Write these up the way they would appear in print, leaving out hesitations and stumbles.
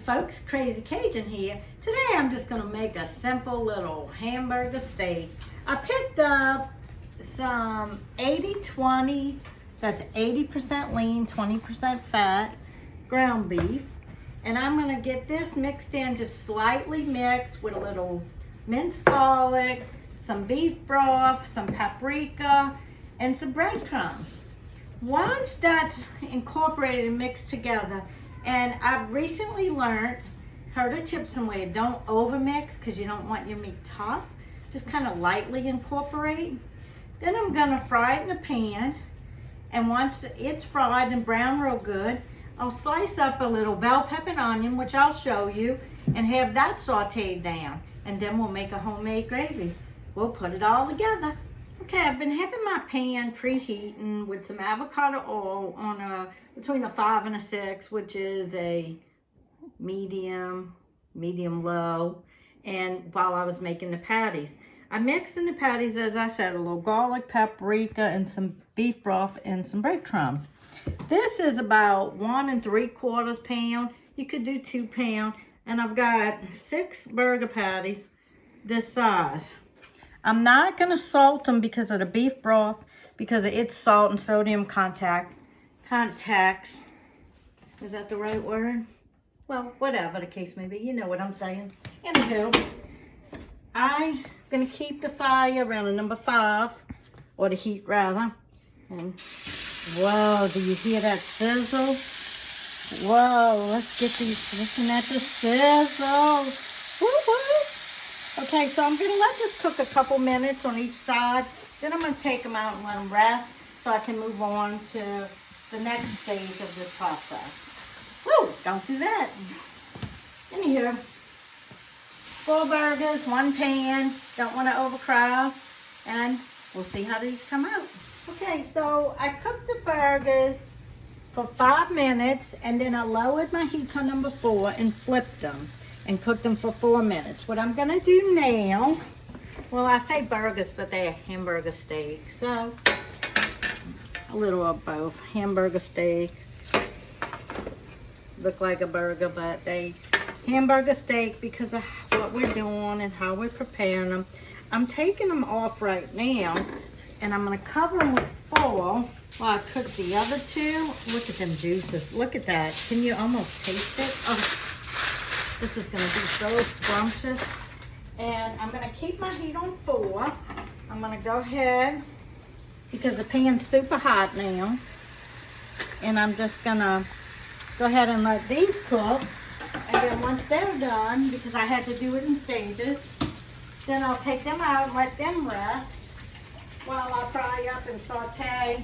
folks, Crazy Cajun here. Today I'm just gonna make a simple little hamburger steak. I picked up some 80-20, that's 80% lean, 20% fat, ground beef. And I'm gonna get this mixed in, just slightly mixed with a little minced garlic, some beef broth, some paprika, and some breadcrumbs. Once that's incorporated and mixed together, and I've recently heard a tip somewhere, don't overmix because you don't want your meat tough. Just kind of lightly incorporate. Then I'm gonna fry it in a pan, and once it's fried and brown real good, I'll slice up a little bell pepper and onion, which I'll show you, and have that sauteed down. And then we'll make a homemade gravy. We'll put it all together. Okay, I've been having my pan preheating with some avocado oil on between a 5 and a 6, which is a medium low. And while I was making the patties, I mixed in the patties, as I said, a little garlic, paprika, and some beef broth and some breadcrumbs. This is about 1 3/4 pound. You could do 2 pound. And I've got 6 burger patties this size. I'm not going to salt them because of the beef broth, because of its salt and sodium contacts. Is that the right word? Well, whatever the case may be, you know what I'm saying. Anywho, I'm going to keep the fire around a number 5, or the heat rather. And whoa, do you hear that sizzle? Whoa, let's get these, listen at the sizzle. Woo-woo. Okay, so I'm going to let this cook a couple minutes on each side. Then I'm going to take them out and let them rest so I can move on to the next stage of this process. Woo, don't do that. Anywho, 4 burgers, 1 pan. Don't want to overcrowd. And we'll see how these come out. Okay, so I cooked the burgers for 5 minutes, and then I lowered my heat to number 4 and flipped them and cooked them for 4 minutes. What I'm gonna do now, well, I say burgers, but they're hamburger steak. So a little of both. Hamburger steak, look like a burger, but they hamburger steak because of what we're doing and how we're preparing them. I'm taking them off right now, and I'm gonna cover them with foil while I cook the other 2. Look at them juices. Look at that. Can you almost taste it? Oh. This is going to be so scrumptious. And I'm going to keep my heat on 4. I'm going to go ahead, because the pan's super hot now. And I'm just going to go ahead and let these cook. And then once they're done, because I had to do it in stages, then I'll take them out and let them rest while I fry up and saute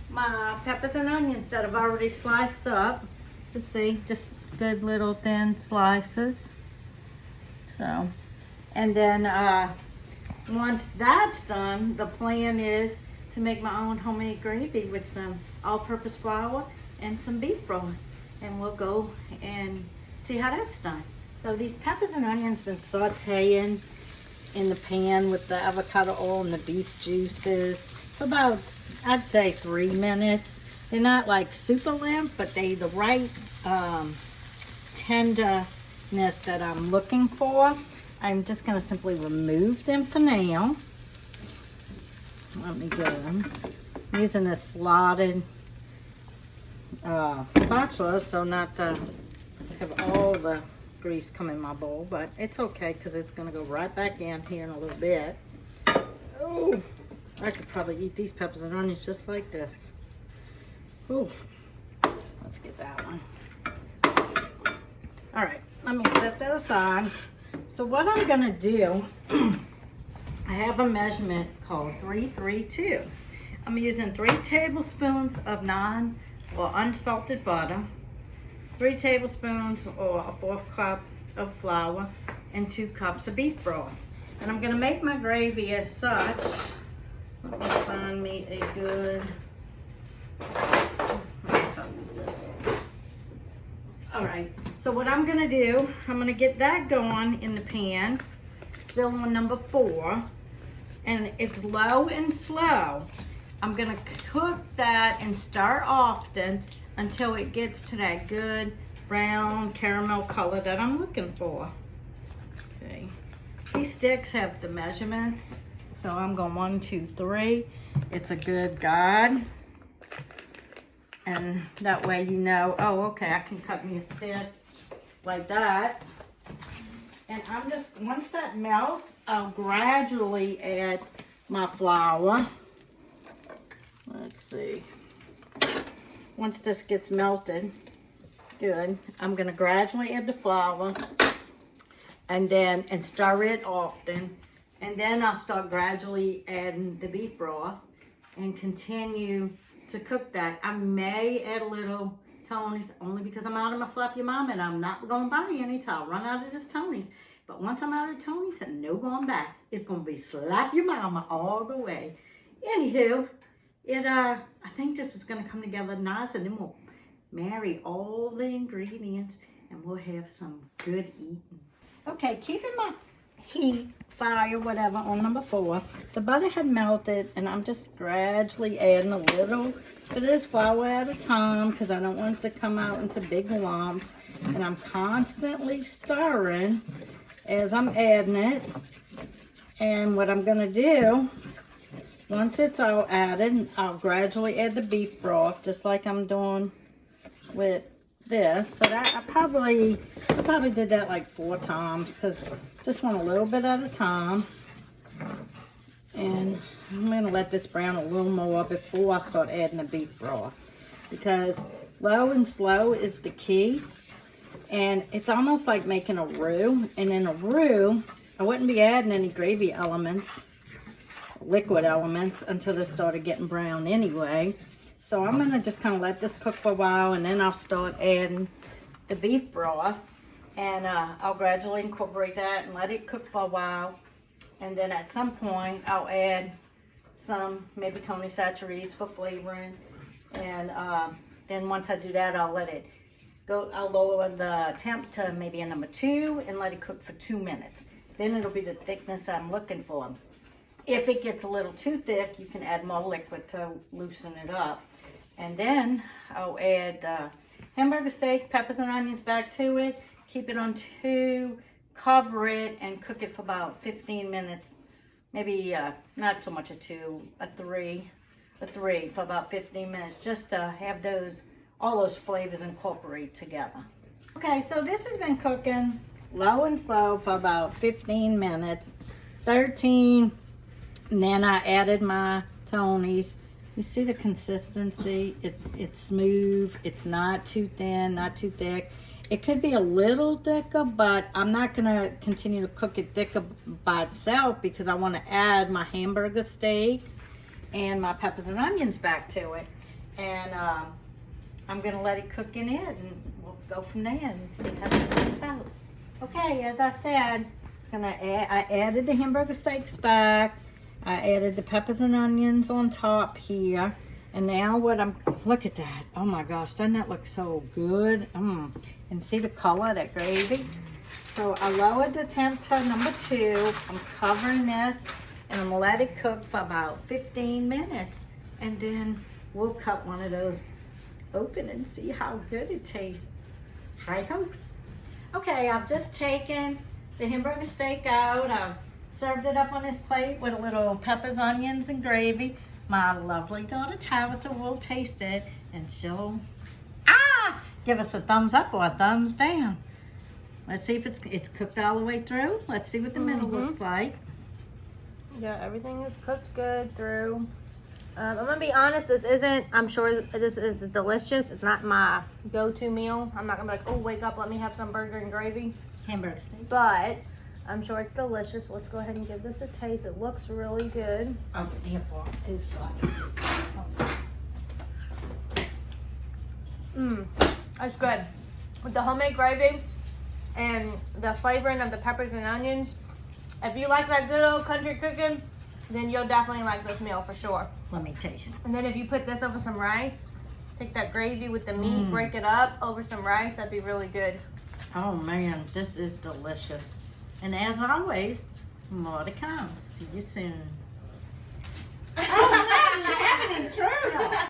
my peppers and onions that I've already sliced up. Let's see, just good little thin slices. So, and then once that's done, the plan is to make my own homemade gravy with some all-purpose flour and some beef broth, and we'll go and see how that's done. So these peppers and onions been sauteing in the pan with the avocado oil and the beef juices for about, I'd say, 3 minutes. They're not like super limp, but they the right tenderness that I'm looking for. I'm just going to simply remove them for now. Let me get them. I'm using a slotted spatula, so not to have all the grease come in my bowl, but it's okay because it's going to go right back in here in a little bit. Oh, I could probably eat these peppers and onions just like this. Ooh, let's get that one. All right, let me set that aside. So what I'm gonna do, I have a measurement called 332. I'm using 3 tablespoons of non or unsalted butter, 3 tablespoons or a 1/4 cup of flour, and 2 cups of beef broth. And I'm gonna make my gravy as such. Let me find me a good, all right, so what I'm gonna do, I'm gonna get that going in the pan, still on number 4, and it's low and slow. I'm gonna cook that and stir often until it gets to that good brown caramel color that I'm looking for. Okay. These sticks have the measurements, so I'm going 1, 2, 3. It's a good guide. And that way you know, oh, okay, I can cut me a stick like that. And I'm just, once that melts, I'll gradually add my flour. Let's see. Once this gets melted, good, I'm gonna gradually add the flour and stir it often. And then I'll start gradually adding the beef broth and continue to cook that. I may add a little Tony's only because I'm out of my slap your mom and I'm not gonna buy any till I run out of this Tony's. But once I'm out of Tony's and no going back, it's gonna be slap your mama all the way. Anywho, I think this is gonna come together nice, and then we'll marry all the ingredients and we'll have some good eating. Okay, keeping my heat, fire, whatever, on number 4. The butter had melted, and I'm just gradually adding a little bit of this flour at a time because I don't want it to come out into big lumps. And I'm constantly stirring as I'm adding it. And what I'm gonna do, once it's all added, I'll gradually add the beef broth, just like I'm doing with this. So that I probably did that like 4 times because just want a little bit at a time. And I'm gonna let this brown a little more before I start adding the beef broth, because low and slow is the key. And it's almost like making a roux. And in a roux, I wouldn't be adding any gravy elements, liquid elements, until this started getting brown anyway. So I'm gonna just kind of let this cook for a while, and then I'll start adding the beef broth, and I'll gradually incorporate that and let it cook for a while. And then at some point I'll add some maybe Tony Chachere's for flavoring, and then once I do that, I'll let it go. I'll lower the temp to maybe a number 2 and let it cook for 2 minutes. Then it'll be the thickness I'm looking for. If it gets a little too thick, you can add more liquid to loosen it up. And then I'll add hamburger steak, peppers and onions back to it, keep it on 2, cover it, and cook it for about 15 minutes. Maybe not so much a 2, a 3 for about 15 minutes, just to have all those flavors incorporate together. Okay, so this has been cooking low and slow for about 15 minutes, 13, and then I added my Tony's. You see the consistency? It's smooth. It's not too thin, not too thick. It could be a little thicker, but I'm not gonna continue to cook it thicker by itself because I want to add my hamburger steak and my peppers and onions back to it. And I'm gonna let it cook in it, and we'll go from there and see how this comes out. Okay, as I said, I added the hamburger steaks back. I added the peppers and onions on top here. And now look at that. Oh my gosh, doesn't that look so good? And see the color of that gravy? So I lowered the temp to number 2. I'm covering this, and I'm gonna let it cook for about 15 minutes. And then we'll cut one of those open and see how good it tastes. High hopes. Okay, I've just taken the hamburger steak out. I've served it up on this plate with a little peppers, onions, and gravy. My lovely daughter Tabitha will taste it, and she'll give us a thumbs up or a thumbs down. Let's see if it's cooked all the way through. Let's see what the middle looks like. Yeah, everything is cooked good through. I'm gonna be honest, I'm sure this is delicious. It's not my go-to meal. I'm not gonna be like, oh, wake up, let me have some burger and gravy. Hamburger steak. But I'm sure it's delicious. Let's go ahead and give this a taste. It looks really good. I'll put the fork too, so I can That's good. With the homemade gravy and the flavoring of the peppers and onions, if you like that good old country cooking, then you'll definitely like this meal for sure. Let me taste. And then if you put this over some rice, take that gravy with the meat, break it up over some rice, that'd be really good. Oh man, this is delicious. And as always, more to come. See you soon. Oh, man, you have an intruder.